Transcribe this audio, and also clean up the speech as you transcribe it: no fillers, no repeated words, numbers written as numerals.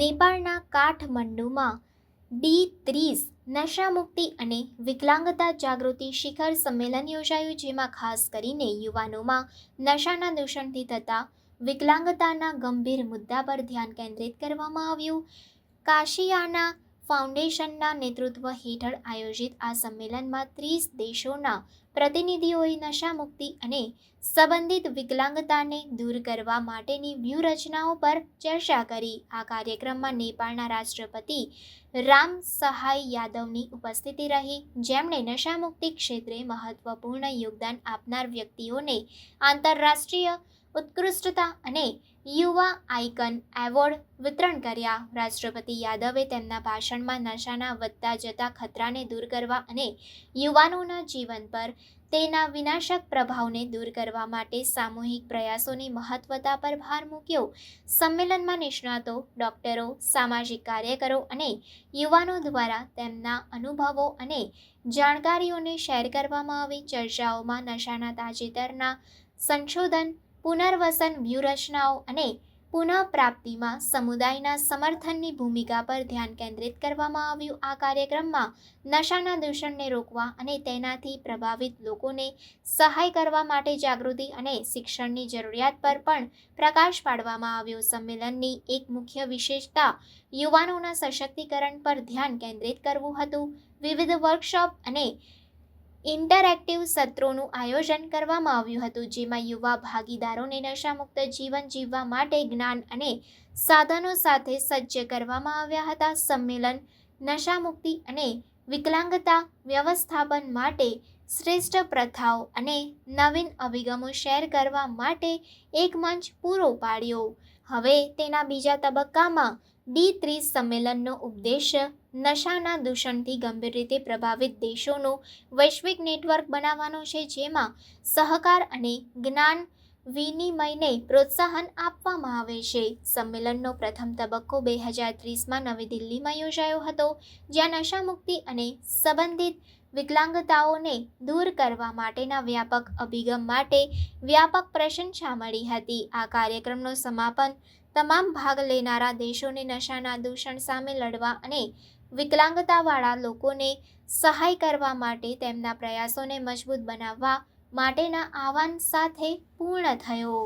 નેપાળના કાઠમંડુમાં D30 નશામુક્તિ અને વિકલાંગતા જાગૃતિ શિખર સંમેલન યોજાયું, જેમાં ખાસ કરીને યુવાનોમાં નશાના દૂષણથી થતા વિકલાંગતાના ગંભીર મુદ્દા પર ધ્યાન કેન્દ્રિત કરવામાં આવ્યું. કાશિયાના ફાઉન્ડેશનના નેતૃત્વ હેઠળ આયોજિત આ સંમેલનમાં 30 દેશોના પ્રતિનિધિઓએ નશામુક્તિ અને સંબંધિત વિકલાંગતાને દૂર કરવા માટેની વ્યૂહરચનાઓ પર ચર્ચા કરી. આ કાર્યક્રમમાં નેપાળના રાષ્ટ્રપતિ રામ સહાય યાદવની ઉપસ્થિતિ રહી, જેમણે નશામુક્તિ ક્ષેત્રે મહત્વપૂર્ણ યોગદાન આપનાર વ્યક્તિઓને આંતરરાષ્ટ્રીય ઉત્કૃષ્ટતા અને યુવા આઇકન એવોર્ડ વિતરણ કર્યા. રાષ્ટ્રપતિ યાદવે તેમના ભાષણમાં નશાના વધતા જતા ખતરાને દૂર કરવા અને યુવાનોના જીવન પર તેના વિનાશક પ્રભાવને દૂર કરવા માટે સામૂહિક પ્રયાસોની મહત્વતા પર ભાર મૂક્યો. સંમેલનમાં નિષ્ણાતો, ડોક્ટરો, સામાજિક કાર્યકરો અને યુવાનો દ્વારા તેમના અનુભવો અને જાણકારીઓને શેર કરવામાં આવી. ચર્ચાઓમાં નશાના તાજેતરના સંશોધન, પુનર્વસન વ્યૂહરચનાઓ અને પુનઃપ્રાપ્તિમાં સમુદાયના સમર્થનની ભૂમિકા પર ધ્યાન કેન્દ્રિત કરવામાં આવ્યું. આ કાર્યક્રમમાં નશાના દૂષણને રોકવા અને તેનાથી પ્રભાવિત લોકોને સહાય કરવા માટે જાગૃતિ અને શિક્ષણની જરૂરિયાત પર પણ પ્રકાશ પાડવામાં આવ્યો. સંમેલનની એક મુખ્ય વિશેષતા યુવાનોના સશક્તિકરણ પર ધ્યાન કેન્દ્રિત કરવું હતું. વિવિધ વર્કશોપ અને ઇન્ટરેક્ટિવ સત્રોનું આયોજન કરવામાં આવ્યું હતું, જેમાં યુવા ભાગીદારોને નશામુક્ત જીવન જીવવા માટે જ્ઞાન અને સાધનો સાથે સજ્જ કરવામાં આવ્યા હતા. સંમેલન નશામુક્તિ અને વિકલાંગતા વ્યવસ્થાપન માટે શ્રેષ્ઠ પ્રથાઓ અને નવીન અભિગમો શેર કરવા માટે એક મંચ પૂરો પાડ્યો. હવે તેના બીજા તબક્કામાં D30 સંમેલનનો ઉદ્દેશ્ય નશાના દૂષણથી ગંભીર રીતે પ્રભાવિત દેશોનું વૈશ્વિક નેટવર્ક બનાવવાનો છે, જેમાં સહકાર અને જ્ઞાન વિનિમયને પ્રોત્સાહન આપવામાં આવે છે. સંમેલનનો પ્રથમ તબક્કો 2030માં નવી દિલ્હીમાં યોજાયો હતો, જ્યાં નશામુક્તિ અને સંબંધિત વિકલાંગતાઓને દૂર કરવા માટેના વ્યાપક અભિગમ માટે વ્યાપક પ્રશંસા મળી હતી. આ કાર્યક્રમનું સમાપન તમામ ભાગ લેનારા દેશોને નશાના દૂષણ સામે લડવા અને વિકલાંગતાવાળા લોકોને સહાય કરવા માટે તેમના પ્રયાસોને મજબૂત બનાવવા માટેના આહ્વાન સાથે પૂર્ણ થયો.